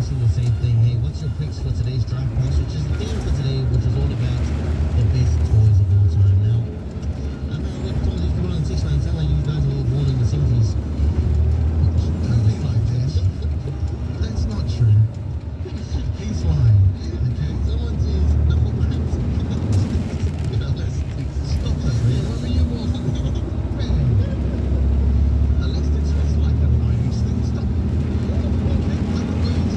asking the same thing. Hey, what's your picks for today's draft post, which is the theme for today, which is all about the best toys of all time. Now, I know with some of these people on the text line, sound like you guys were all born in the 70s. Don't be like that. That's not true. He's lying. Okay? Someone says number one. Stop it, Yeah, man. what were you born? Man. Electrics was like a 90s thing. Stop. Okay? Michael Williams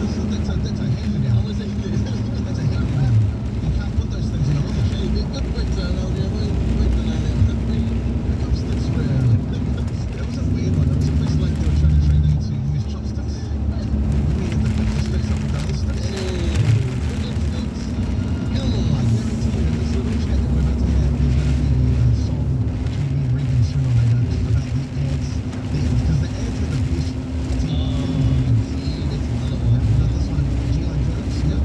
that's a hand me down. I was saying this. That's a hand me down. You can't put those things in a rubbish. Hey, good quick turn out there. Wait for that. The chopsticks were. That was a weird one. It was almost like they were trying to train you to use chopsticks. We had the picture sticks up with the other sticks. Come on. I guarantee you, in this little chat that we're about to have, there's going to be a song between me and Regan sooner or later about the ads. Because the ads are the best TV things. See, that's another one. Like this one, G.I. Joe's, yep.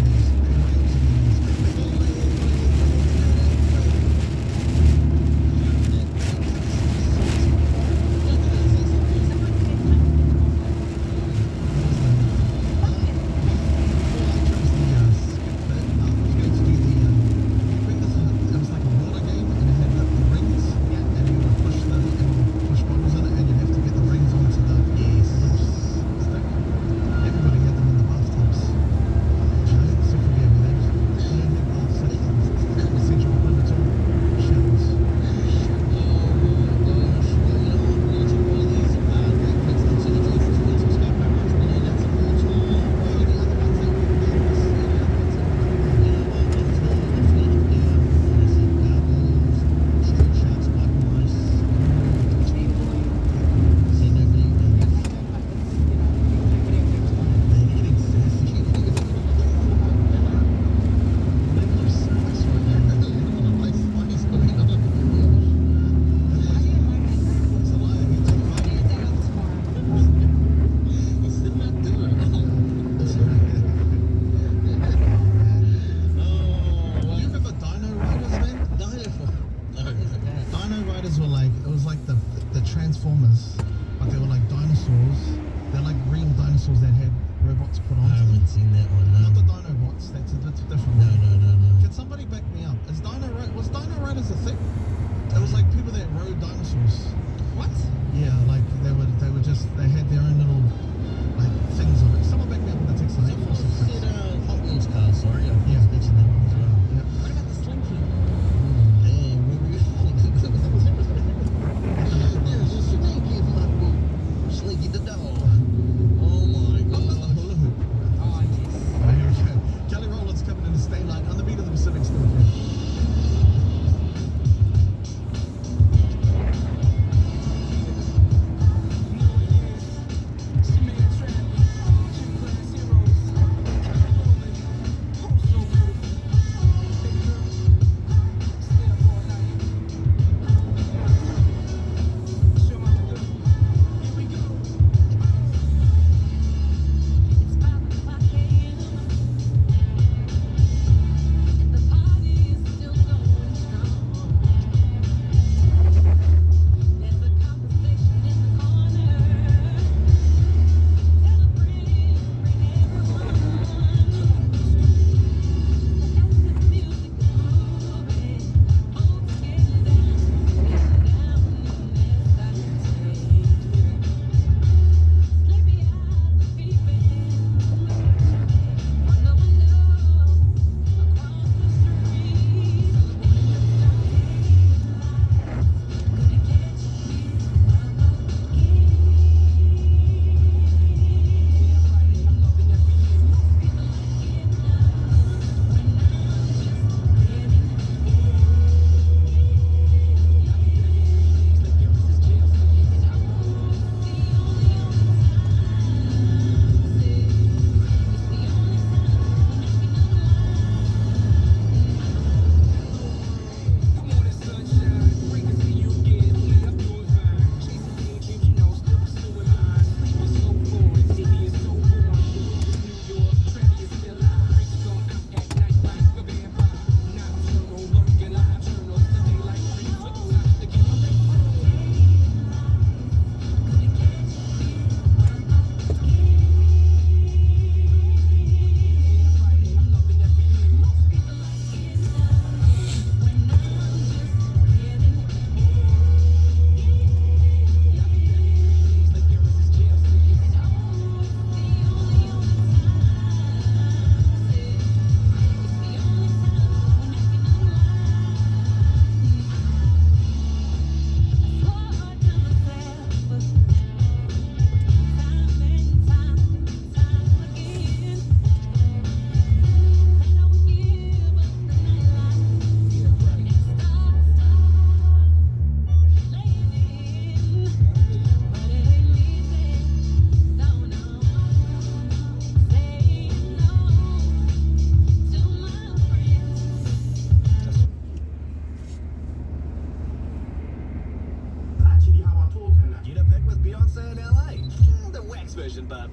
There's Pringles and there's Transformers, but they were like dinosaurs. They're like real dinosaurs that had robots put on. I haven't seen that one. No. Not the Dinobots. That's a different No, one. no. Can somebody back me up? Was Dino Riders a thing? It was like people that rode dinosaurs. What? Yeah, like they had their own little like things of it. Someone back me up in the text line. Someone said Hot Wheels cars. Sorry, I Yeah. was mentioning that one as well. Yeah. What about the Slinky? Hey, there's a Slinky, Marco. Slinky the dog. Oh my What was the god. hula hoop? Oh, yes. Oh, here we go. Kelly Rowland's coming in the stay line on the beat of the Pacific still. version, but